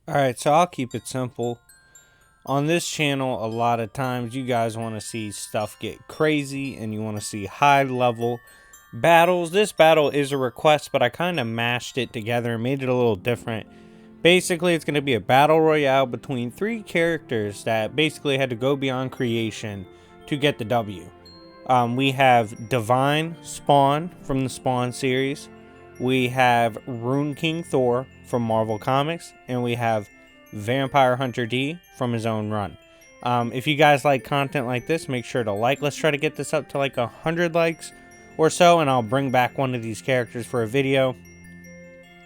Alright, so I'll keep it simple. On this channel, a lot of times you guys want to see stuff get crazy and you want to see high level battles. This battle is a request, but I kind of mashed it together and made it a little different. Basically, it's going to be a battle royale between three characters that basically had to go beyond creation to get the W. We have Divine Spawn from the Spawn series. We have Rune King Thor from Marvel Comics. And we have Vampire Hunter D from his own run. If you guys like content like this, make sure to like. Let's try to get this up to like 100 likes or so, and I'll bring back one of these characters for a video.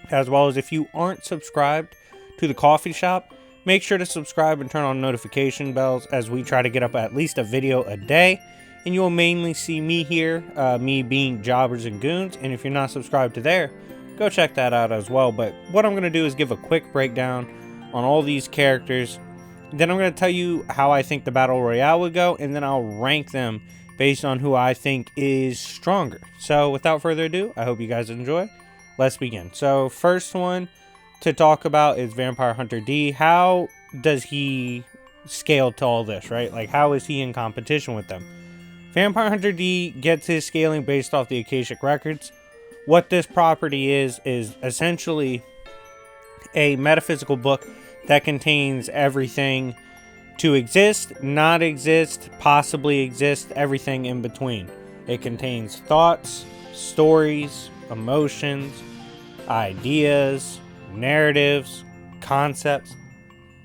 As well as if you aren't subscribed to the coffee shop, make sure to subscribe and turn on notification bells as we try to get up at least a video a day. And you will mainly see me here, me being Jobbers and Goons. And if you're not subscribed to there, go check that out as well. But what I'm going to do is give a quick breakdown on all these characters. Then I'm going to tell you how I think the Battle Royale would go. And then I'll rank them based on who I think is stronger. So without further ado, I hope you guys enjoy. Let's begin. So first one to talk about is Vampire Hunter D. How does he scale to all this, right? Like, how is he in competition with them? Vampire Hunter D gets his scaling based off the Akashic Records. What this property is essentially a metaphysical book that contains everything to exist, not exist, possibly exist, everything in between. It contains thoughts, stories, emotions, ideas, narratives, concepts.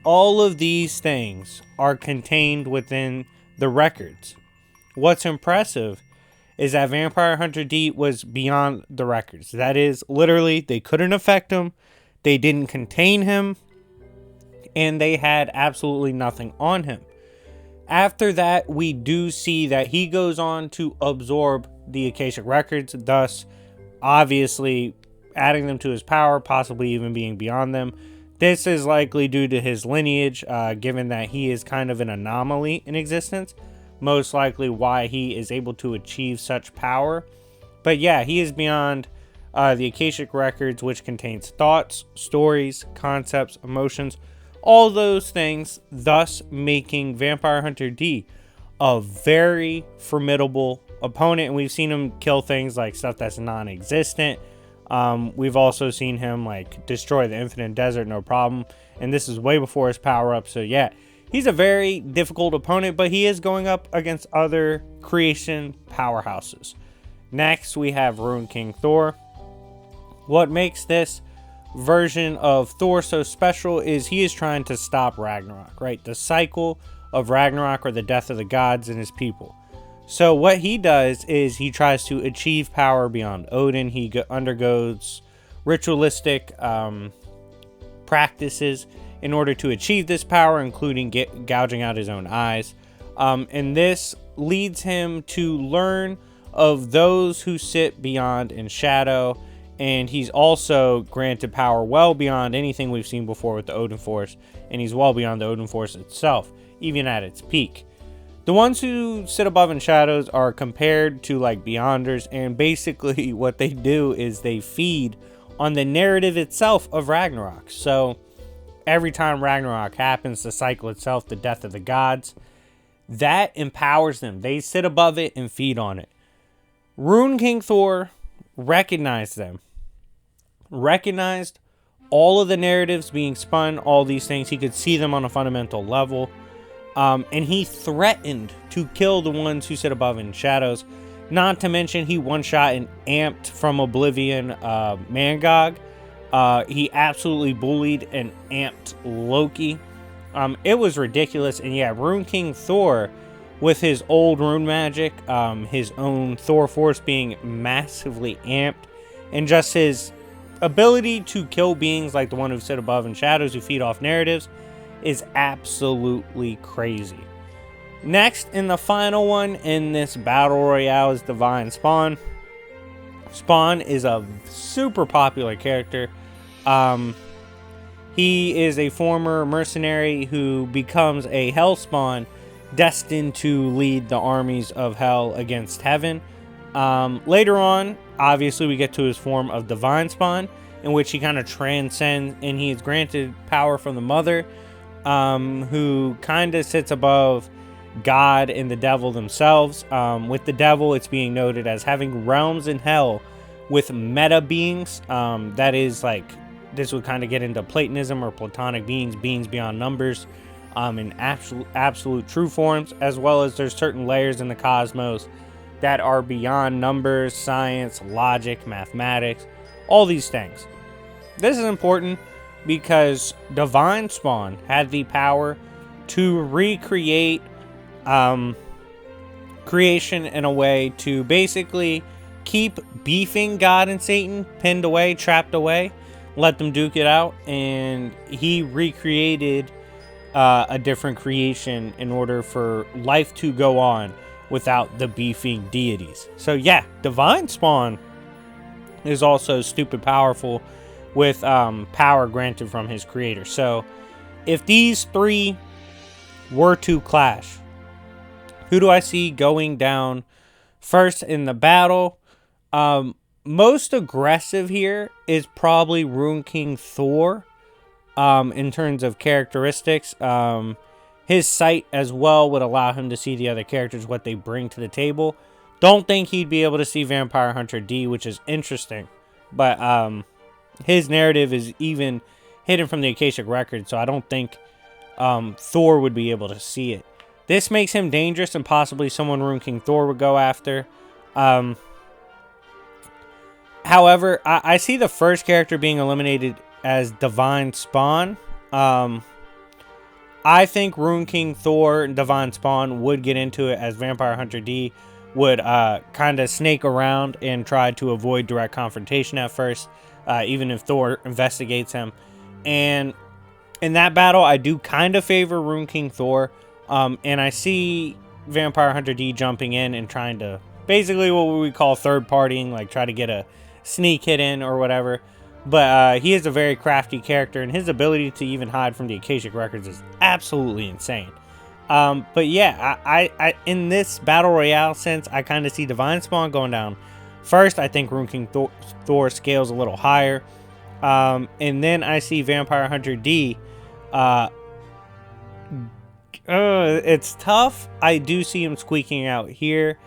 All of these things are contained within the records. What's impressive is that Vampire Hunter D was beyond the records. That is, literally, they couldn't affect him, they didn't contain him, and they had absolutely nothing on him. After that, we do see that he goes on to absorb the Akashic Records, thus obviously adding them to his power, possibly even being beyond them. This is likely due to his lineage, given that he is kind of an anomaly in existence. Most likely why he is able to achieve such power. But yeah, he is beyond the Akashic Records, which contains thoughts, stories, concepts, emotions, all those things, thus making Vampire Hunter D a very formidable opponent. And we've seen him kill things like stuff that's non-existent. We've also seen him like destroy the Infinite Desert, no problem. And this is way before his power up. So yeah, he's a very difficult opponent, but he is going up against other creation powerhouses. Next, we have Rune King Thor. What makes this version of Thor so special is he is trying to stop Ragnarok, right? The cycle of Ragnarok, or the death of the gods and his people. So what he does is he tries to achieve power beyond Odin. He undergoes ritualistic practices in order to achieve this power, including gouging out his own eyes. And this leads him to learn of those who sit beyond in shadow. And he's also granted power well beyond anything we've seen before with the Odin Force. And he's well beyond the Odin Force itself, even at its peak. The ones who sit above in shadows are compared to like Beyonders. And basically what they do is they feed on the narrative itself of Ragnarok. So every time Ragnarok happens, the cycle itself, the death of the gods, that empowers them. They sit above it and feed on it. Rune King Thor recognized them. Recognized all of the narratives being spun, all these things. He could see them on a fundamental level. And he threatened to kill the ones who sit above in shadows. Not to mention he one-shot and amped from Oblivion Mangog. He absolutely bullied and amped Loki. It was ridiculous. And yeah, Rune King Thor, with his old rune magic, his own Thor Force being massively amped, and just his ability to kill beings like the one who sit above in shadows, who feed off narratives, is absolutely crazy. Next, and the final one in this battle royale, is Divine Spawn. Spawn is a super popular character. He is a former mercenary who becomes a Hellspawn, destined to lead the armies of Hell against Heaven. Later on, obviously, we get to his form of Divine Spawn. in which he kind of transcends, and he is granted power from the mother, who kind of sits above God and the devil themselves. With the devil, it's being noted as having realms in hell with meta beings. That is like, this would kind of get into Platonism or Platonic beings, beings beyond numbers, in absolute true forms, as well as there's certain layers in the cosmos that are beyond numbers, science, logic, mathematics, all these things. This is important because Divine Spawn had the power to recreate creation in a way to basically keep beefing God and Satan pinned away, trapped away, let them duke it out, and he recreated a different creation in order for life to go on without the beefing deities. So yeah, Divine Spawn is also stupid powerful with power granted from his creator. So if these three were to clash, who do I see going down first in the battle? Most aggressive here is probably Rune King Thor, in terms of characteristics. His sight as well would allow him to see the other characters, what they bring to the table. Don't think he'd be able to see Vampire Hunter D, which is interesting. But his narrative is even hidden from the Akashic Record, so I don't think Thor would be able to see it. This makes him dangerous and possibly someone Rune King Thor would go after. However, I see the first character being eliminated as Divine Spawn. I think Rune King Thor and Divine Spawn would get into it, as Vampire Hunter D would kind of snake around and try to avoid direct confrontation at first, even if Thor investigates him. And in that battle, I do kind of favor Rune King Thor. And I see Vampire Hunter D jumping in and trying to basically what we call third partying, like try to get a sneak hit in or whatever. But he is a very crafty character, and his ability to even hide from the Akashic Records is absolutely insane. But yeah, I in this battle royale sense, I kind of see Divine Spawn going down first. I think Rune King Thor scales a little higher. And then I see Vampire Hunter D. It's tough. I do see him squeaking out here.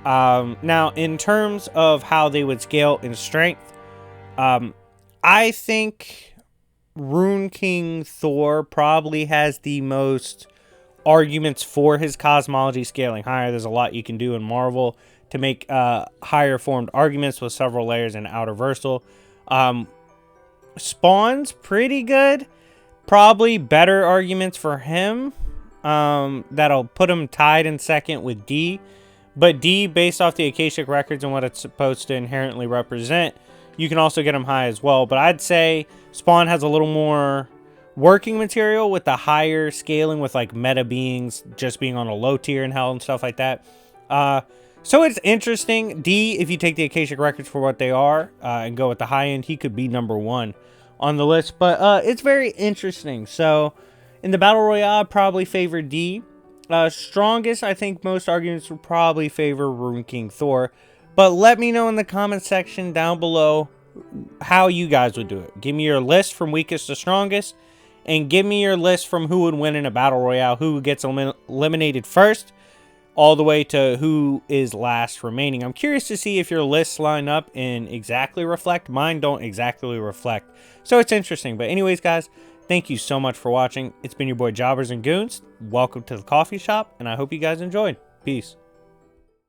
Now, in terms of how they would scale in strength, I think Rune King Thor probably has the most arguments for his cosmology scaling higher. There's a lot you can do in Marvel to make higher formed arguments with several layers and outer versal. Spawn's pretty good. Probably better arguments for him. That'll put him tied in second with D. But D, based off the Akashic Records and what it's supposed to inherently represent, you can also get him high as well. But I'd say Spawn has a little more working material with the higher scaling, with like meta beings just being on a low tier in hell and stuff like that. So it's interesting. D, if you take the Akashic Records for what they are and go with the high end, he could be #1 on the list. But it's very interesting. So in the Battle Royale, I'd probably favor D. Strongest, I think most arguments would probably favor Rune King Thor. But let me know in the comment section down below how you guys would do it. Give me your list from weakest to strongest. And give me your list from who would win in a Battle Royale. Who gets eliminated first, all the way to who is last remaining. I'm curious to see if your lists line up and exactly reflect. Mine don't exactly reflect. So it's interesting. But anyways, guys, thank you so much for watching. It's been your boy Jobbers and Goons. Welcome to the coffee shop, and I hope you guys enjoyed. Peace.